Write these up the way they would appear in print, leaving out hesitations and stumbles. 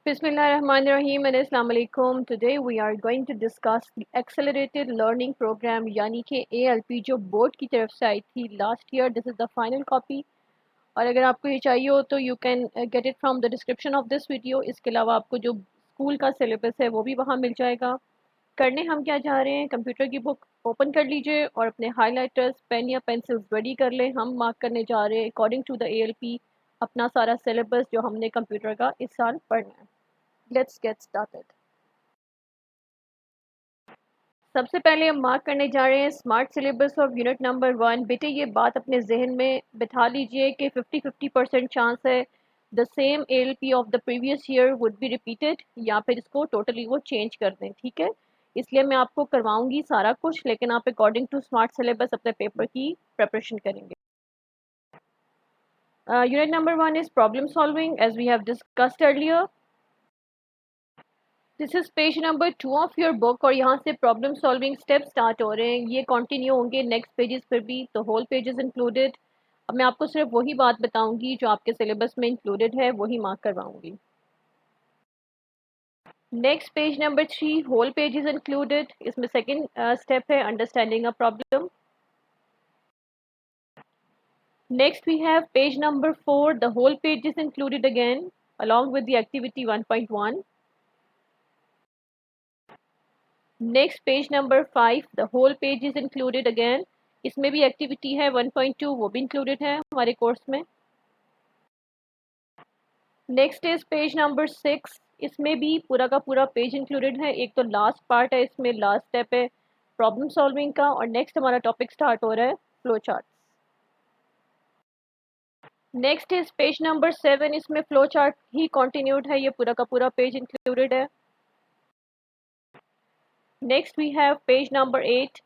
Bismillahirrahmanirrahim and Assalamu alaikum. Today we are going to discuss the Accelerated Learning Program यानी कि ALP जो board की तरफ से आई थी last year. This is the final copy और अगर आपको ये चाहिए हो तो you can get it from the description of this video. इसके अलावा आपको जो स्कूल का सिलेबस है वो भी वहाँ मिल जाएगा. करने हम क्या जा रहे हैं, कंप्यूटर की बुक ओपन कर लीजिए और अपने हाईलाइटर्स पेन या पेंसिल्स रेडी कर लें. हम मार्क करने जा रहे हैं अकॉर्डिंग टू द ALP अपना सारा सिलेबस जो हमने कंप्यूटर का इस साल पढ़ना है. Let's get started. सबसे पहले हम मार्क करने जा रहे हैं smart syllabus of unit number 1. बेटे ये बात अपने जहन में बिठा लीजिए कि 50-50% चांस है the same ALP of the previous year would be repeated या फिर इसको टोटली वो चेंज कर दें. ठीक है, इसलिए मैं आपको करवाऊंगी सारा कुछ, लेकिन आप अकॉर्डिंग टू स्मार्ट सिलेबस अपने पेपर की प्रिपरेशन करेंगे. Unit number 1 is problem solving as we have discussed earlier. This is page number 2 of your book और यहाँ से प्रॉब्लम सॉल्विंग स्टेप स्टार्ट हो रहे हैं. ये कंटिन्यू होंगे नेक्स्ट पेजेस पर भी, तो होल पेजेस इंक्लूडेड. अब मैं आपको सिर्फ वही बात बताऊंगी जो आपके सिलेबस में इंक्लूडेड है, वही मार्क करवाऊंगी. Next page number 3 whole pages included. इसमें सेकंड स्टेप है understanding a problem. Next we have page number 4 the whole page is included again along with the activity 1.1. Next page number 5 the whole page is included again. इसमें भी activity है 1.2, वो भी included है हमारे course में. Next is page number 6. इसमें भी पूरा का पूरा पेज इंक्लूडेड है. एक तो लास्ट पार्ट है, इसमें लास्ट स्टेप है प्रॉब्लम सॉल्विंग का और नेक्स्ट हमारा टॉपिक स्टार्ट हो रहा है flow chart. Next is page number 7. इसमें फ्लो चार्ट ही कंटिन्यूड है, ये पूरा का पूरा पेज इंक्लूडेड है. Next we have page number 8.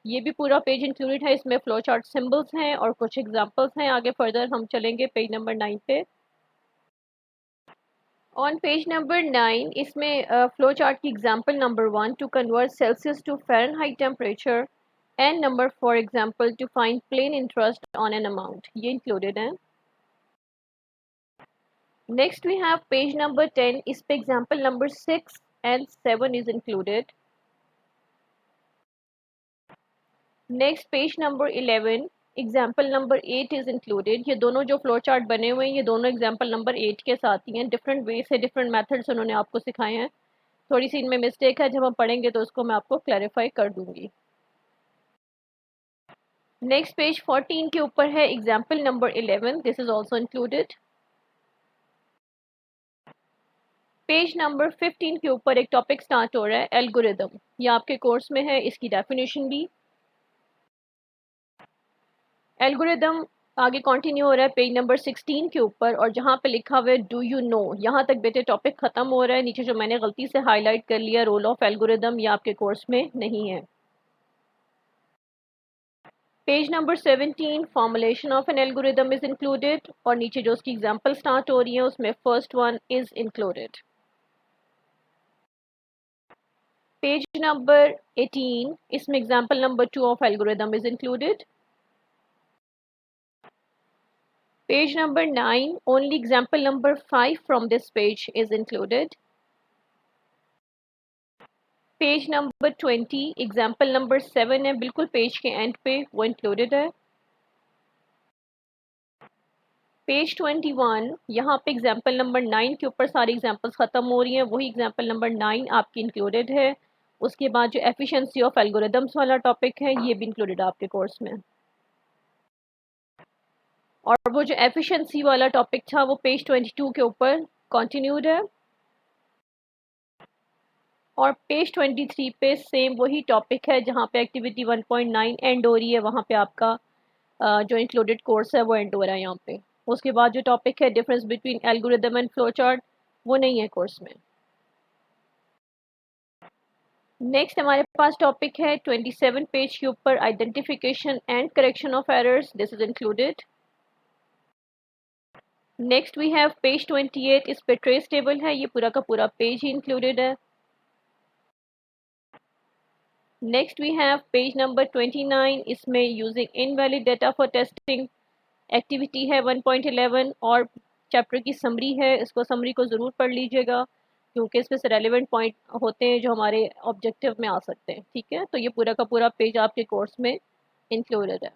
ये भी पूरा पेज इंक्लूडेड है, इसमें फ्लो चार्ट सिंबल्स हैं और कुछ एग्जांपल्स हैं. आगे फर्दर हम चलेंगे पेज नंबर 9 पे. ऑन पेज नंबर 9 इसमें फ्लो चार्ट की example number 1 to convert Celsius to Fahrenheit temperature and number four example to find plain interest on an amount, ये इंक्लूडेड है. Next we have page number 10. इस पे example number 6 and 7 is included. Next page number 11 example number 8 is included. ये दोनों जो flow chart बने हुए हैं ये दोनों एग्जाम्पल नंबर 8 के साथ ही हैं. डिफरेंट वे से डिफरेंट मेथड्स उन्होंने आपको सिखाए हैं. थोड़ी सी इनमें मिस्टेक है, जब हम पढ़ेंगे तो उसको मैं आपको क्लैरिफाई कर दूंगी. नेक्स्ट पेज 14 के ऊपर है example number 11. This is also included. Page number 15 के ऊपर एक टॉपिक स्टार्ट हो रहा है एल्गोरिदम. ये आपके कोर्स में है, इसकी डेफिनेशन भी. एल्गोरिदम आगे कंटिन्यू हो रहा है पेज नंबर 16 के ऊपर और जहाँ पे लिखा हुआ है डू यू नो, यहाँ तक बेटे टॉपिक ख़त्म हो रहा है. नीचे जो मैंने गलती से हाईलाइट कर लिया रोल ऑफ एल्गोरिदम, ये आपके कोर्स में नहीं है. Page number 17 formulation of N algorithm is included और नीचे जो उसकी एग्जांपल स्टार्ट हो रही है उसमें first one is included. Page number 18 इसमें example number 2 of algorithm is included. Page number 9, only example number 5 from this page is included. Page number 20, example number 7 है, बिल्कुल पेज के एंड पे वो included है. Page 21, यहाँ पे example number 9 के ऊपर सारी examples ख़त्म हो रही हैं, वही example number 9 आपकी included है. उसके बाद जो efficiency of algorithms वाला टॉपिक है ये भी included है आपके कोर्स में. और वो जो एफिशिएंसी वाला टॉपिक था वो पेज 22 के ऊपर कंटिन्यूड है. और पेज 23 पे सेम वही टॉपिक है जहाँ पे एक्टिविटी 1.9 एंड हो रही है, वहाँ पे आपका जो इंक्लूडेड कोर्स है वो एंड हो रहा है यहाँ पे. उसके बाद जो टॉपिक है difference between algorithm and flow chart, वो नहीं है कोर्स में. नेक्स्ट हमारे पास टॉपिक है 27 पेज के ऊपर identification and correction of errors. This is included. Next we have page 28. इस पे ट्रेस टेबल है, ये पूरा का पूरा पेज ही इंक्लूडेड है. Next we have page number 29. इसमें using invalid data for testing activity है 1.11 और चैप्टर की समरी है, इसको समरी को ज़रूर पढ़ लीजिएगा. क्योंकि इसमें से रेलिवेंट पॉइंट होते हैं जो हमारे ऑब्जेक्टिव में आ सकते हैं। ठीक है, तो ये पूरा का पूरा पेज आपके कोर्स में इंक्लूडेड है।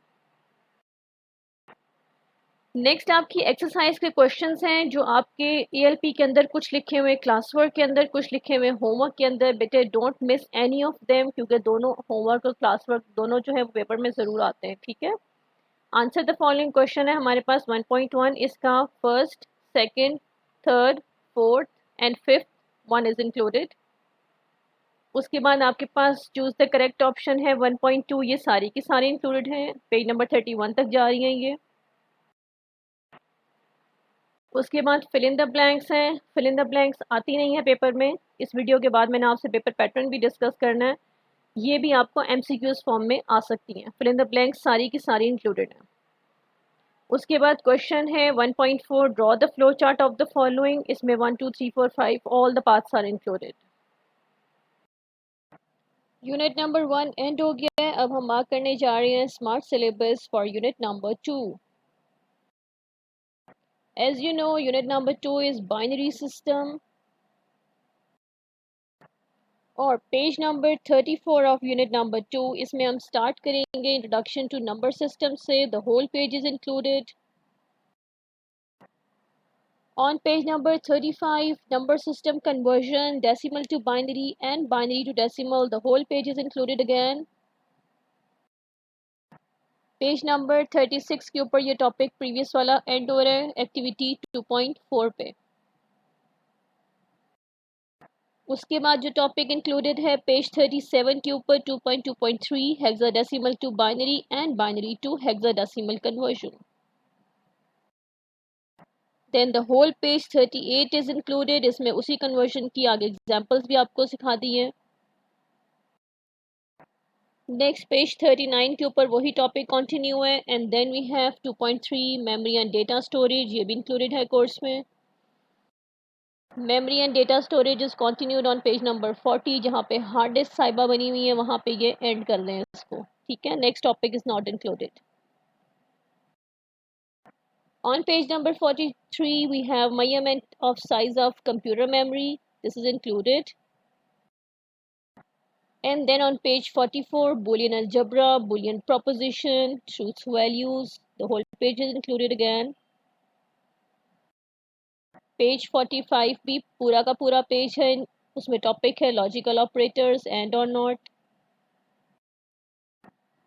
नेक्स्ट आपकी एक्सरसाइज के क्वेश्चंस हैं जो आपके एएलपी के अंदर कुछ लिखे हुए, क्लास वर्क के अंदर कुछ लिखे हुए, होमवर्क के अंदर। बेटे don't miss any of them, क्योंकि दोनों होमवर्क और क्लास वर्क दोनों जो है वो पेपर में ज़रूर आते हैं। ठीक है, आंसर द फॉलोइंग क्वेश्चन है हमारे पास 1.1, इसका first, second, third, fourth and fifth one is included. उसके बाद आपके पास चूज द करेक्ट ऑप्शन है 1.2, ये सारी की सारी इंक्लूडेड हैं, पेज नंबर 31 तक जा रही हैं ये। उसके बाद फिल इन द ब्लैंक्स हैं। फिल इन द ब्लैंक्स आती नहीं है पेपर में। इस वीडियो के बाद मैंने आपसे पेपर पैटर्न भी डिस्कस करना है, ये भी आपको एमसीक्यूज फॉर्म में आ सकती हैं। फिल इन द ब्लैंक्स सारी की सारी इंक्लूडेड हैं। उसके बाद क्वेश्चन है 1.4, draw the flow chart of the following. इसमें 1 2 3 4 5 all the parts are included. Unit number 1 end हो गया है। अब हम मार्क करने जा रहे हैं smart syllabus for unit number 2। As you know, unit number 2 is binary system, और page number 34 of unit number 2, इसमें हम स्टार्ट करेंगे इंट्रोडक्शन टू नंबर सिस्टम से। The whole page is included. On page number 35, number system conversion, decimal to binary and binary to decimal, the whole page is included again. Page number 36 के ऊपर ये topic previous वाला and हो रहा है activity 2.4 पे। उसके बाद जो टॉपिक इंक्लूडेड है पेज 37 के ऊपर 2.2.3, hexadecimal to binary and binary to hexadecimal conversion. Then the whole page 38 is included. इसमें उसी कन्वर्जन की आगे एग्जांपल्स भी आपको सिखा दी हैं। नेक्स्ट पेज 39 के ऊपर वही टॉपिक कंटिन्यू है। And then we have 2.3 memory and data storage, ये भी इंक्लूडेड है कोर्स में। Memory and data storage is continued on page number 40, जहाँ पे हार्ड डिस्क साइबा बनी हुई है वहाँ पे ये एंड कर रहे हैं इसको। ठीक है, next topic is not included. On page number 43, we have measurement of size of computer memory. This is included. And then on page 44, Boolean algebra, Boolean proposition, truth values. The whole page is included again. Page 45 भी पूरा का पूरा page है, उसमें topic है logical operators, and और not.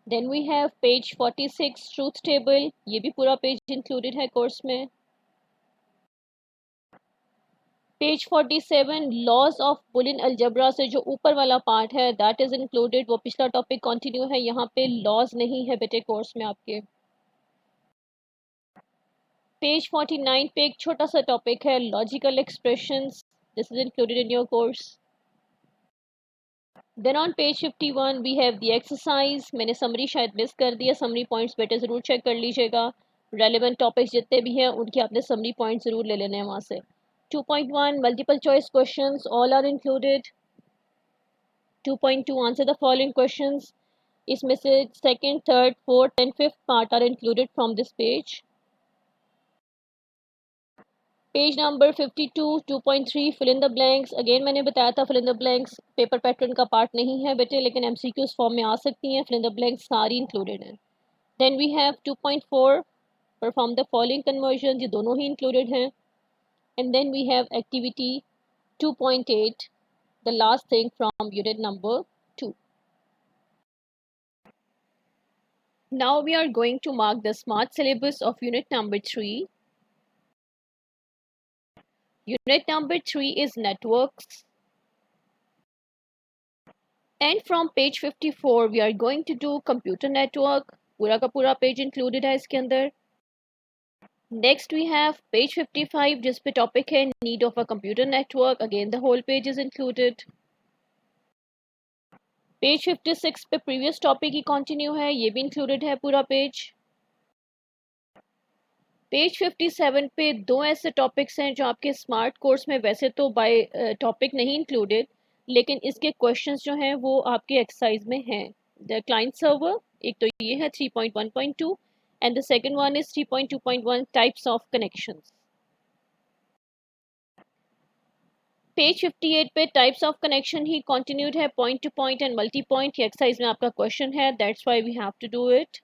Then we have page 46, truth table, ये भी पूरा पेज इंक्लूडेड है कोर्स में। Page 47, laws of Boolean algebra से जो ऊपर वाला पार्ट है दैट इज इंक्लूडेड। वो पिछला टॉपिक कंटिन्यू है, यहाँ पे लॉज नहीं है बेटे कोर्स में आपके। पेज 49 पे एक छोटा सा टॉपिक है logical expressions, this is included in your course. Then on page 51 we have the exercise. मैंने समरी शायद मिस कर दिया, समरी पॉइंट्स बेटे ज़रूर चेक कर लीजिएगा। रेलेवेंट टॉपिक्स जितने भी हैं उनके आपने समरी पॉइंट ज़रूर ले लेने हैं वहाँ से। 2.1 multiple choice questions, all are included. 2.2 answer the following questions. इसमें से second, third, fourth and fifth part are included from this page. Page number 52, 2.3 fill in the blanks. Again मैंने बताया था fill in the blanks paper pattern का part नहीं है बेटे, लेकिन एमसीक्यूज फॉर्म में आ सकती हैं। फिल इन द ब्लैंक्स सारी इंक्लूडेड हैं। Then we have 2.4 perform the following conversion, ये दोनों ही इंक्लूडेड हैं। And then we have activity 2.8, the last thing from unit number 2। Now we are going to mark the smart syllabus of unit number 3. Unit number 3 is networks. And from page 54 we are going to do computer network. पूरा का पूरा page included है इसके अंदर। Next we have page 55 जिस पे topic है need of a computer network, again the whole page is included. Page 56 पे प्रीवियस टॉपिक ही कंटिन्यू है, ये भी इंक्लूडेड है पूरा पेज। पेज 57 पे दो ऐसे टॉपिक्स हैं जो आपके स्मार्ट कोर्स में वैसे तो बाय टॉपिक नहीं इंक्लूडेड, लेकिन इसके क्वेश्चंस जो हैं वो आपके एक्सरसाइज में हैं। द क्लाइंट सर्वर, एक तो ये है 3.1.2 and the second one is 3.2.1 types of connections. Page 58 पे टाइप्स ऑफ कनेक्शन ही कंटिन्यूड है, point to point and multi point. ये एक्सरसाइज में आपका क्वेश्चन है, that's why we have to do it.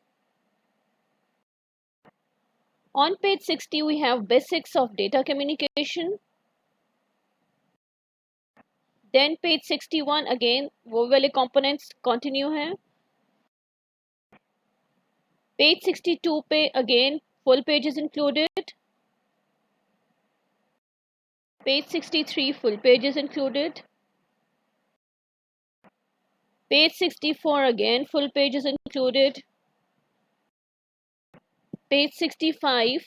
On page 60 we have basics of data communication. Then page 61 again वो वाले components continue हैं। Page 62 पे again full page is included. Page 63 full page is included. Page 64 again full page is included. Page 65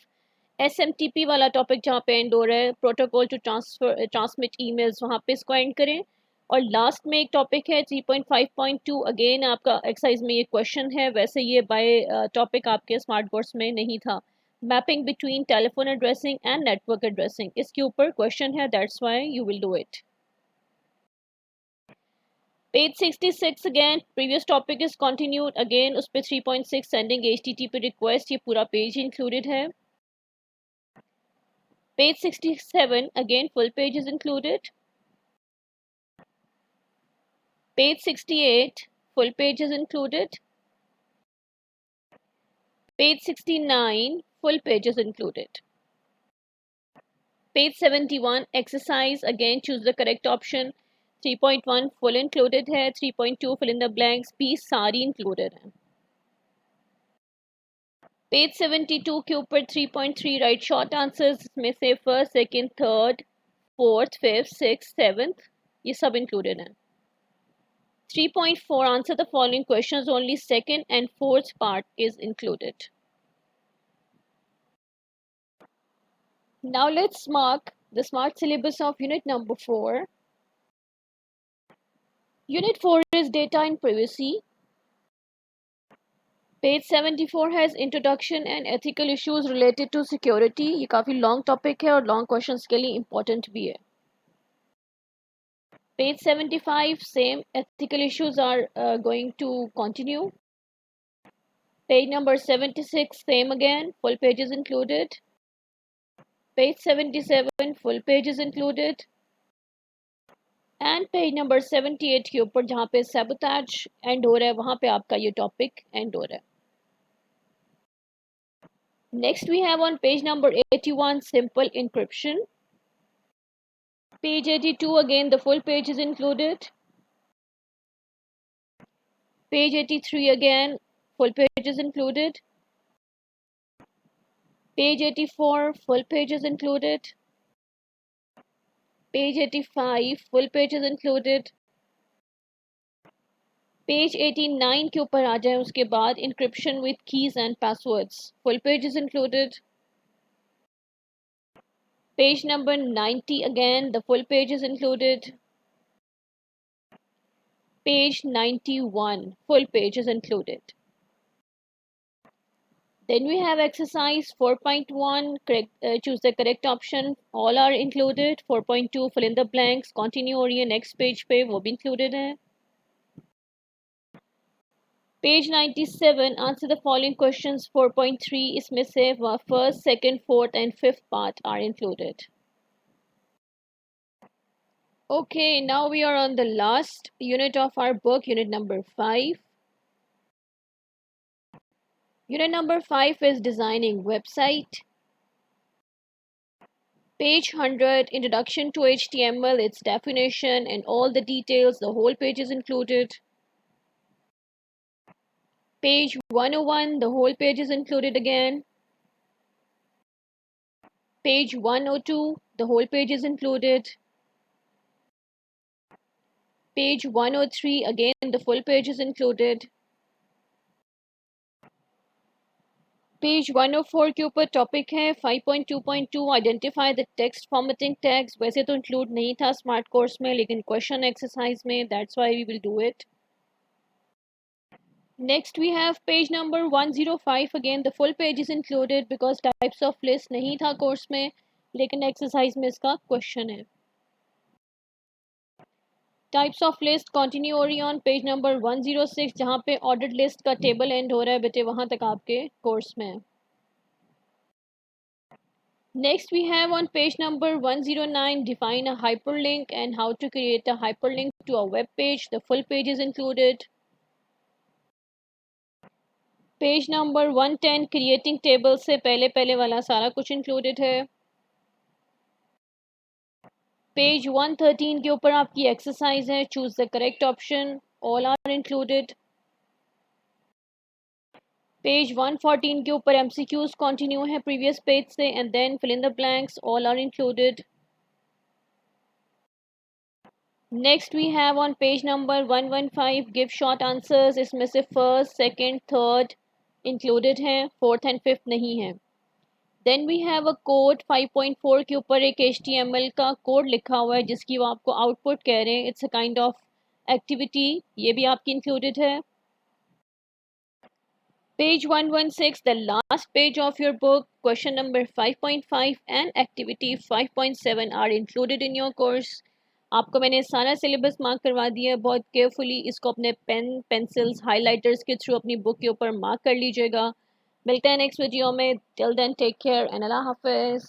SMTP वाला topic जहाँ पे and हो रहा है, प्रोटोकॉल टू ट्रांसमिट ईमेल्स, वहाँ पे इसको एंड करें। और लास्ट में एक टॉपिक है 3.5.2, अगेन आपका एक्सरसाइज में ये क्वेश्चन है, वैसे ये बाय टॉपिक आपके स्मार्ट बोर्ड्स में नहीं था। Mapping between telephone addressing and network addressing, इसके ऊपर क्वेश्चन है, that's why you will do it. Page 66 again previous topic is continued, again उस पे 3.6 सेंडिंग HTTP रिक्वेस्ट, ये पूरा पेज इंक्लूडेड है। Page 67 again full page is included. Page 68 full page is included. Page 69 full page is included. Page 71 exercise, again choose the correct option। 3.1 full included है, 3.2 fill in the blanks, B सारी included है। Page 72 के ऊपर 3.3 right short answers, इसमें से first, second, third, fourth, fifth, six, seventh, ये सब included हैं। 3.4 answer the following questions, only second and fourth part is included। Now let's mark the smart syllabus of unit number 4। Unit 4 is data and privacy। Page 74 has introduction and ethical issues related to security। ये काफ़ी long topic है और long questions के लिए important भी है। Page 75 same ethical issues are going to continue। Page number 76 same again, full page is included। Page 77 full page is included। And page number 78 के ऊपर जहाँ पे सैबोटेज एंड हो रहा है, वहाँ पे आपका ये टॉपिक एंड हो रहा है। Next we have on page number 81 simple encryption. Page 82 again the full page is included. Page 83 again full page is included। Page 84 full page is included। Page 85 full page is included। Page 89 के ऊपर आ जाए उसके बाद encryption with keys and passwords, full page is included. Page number 90 again the full page is included. Page 91 full page is included। Then we have exercise 4.1, correct, choose the correct option, all are included। 4.2 fill in the blanks, continue और ये next page पे वो भी included है। Page 97 answer the following questions। 4.3 इसमें से first, second, fourth and fifth part are included। Okay, now we are on the last unit of our book, unit number 5। Unit number 5 is designing website। Page 100 introduction to HTML, its definition and all the details, the whole page is included। Page 101 the whole page is included again। Page 102 the whole page is included। Page 103 again the full page is included। Page 104 के ऊपर topic है 5.2.2 identify the text formatting tags. वैसे तो include नहीं था smart course में, लेकिन question exercise में, that's why we will do it. Next we have page number 105 again the full page is included because types of list नहीं था course में, लेकिन एक्सरसाइज में इसका क्वेश्चन है। टाइप्स ऑफ लिस्ट कंटिन्यू हो रही है ऑन पेज नंबर 106, जहाँ पे ऑर्डर्ड लिस्ट का टेबल एंड हो रहा है बेटे, वहाँ तक आपके कोर्स में है। Next we have on page number 109, define a hyperlink and how to create a hyperlink to a web page. The full page is included. Page number 110 creating table से पहले पहले वाला सारा कुछ इंक्लूडेड है। पेज 113 के ऊपर आपकी एक्सरसाइज है, choose the correct option, all are included. Page 114 के ऊपर एमसीक्यूज कंटिन्यू है प्रीवियस पेज से, and then fill in the blanks, all are included. Next we have on page number 115 give short answers, इसमें से first second third included हैं, fourth and fifth नहीं है। Then we have a code 5.4 के ऊपर एक HTML का code लिखा हुआ है जिसकी वो आपको आउटपुट कह रहे हैं, it's a kind of activity, ये भी आपकी इंक्लूडेड है। Page 116 the last page of your book, question number 5.5 and activity 5.7 are included in your course. आपको मैंने सारा सिलेबस मार्क करवा दिया है, बहुत केयरफुली इसको अपने पेन पेंसिल्स हाइलाइटर्स के थ्रू अपनी बुक के ऊपर मार्क कर लीजिएगा। मिलते हैं नेक्स्ट वीडियो में, till then take care and अल्लाह हाफिज़।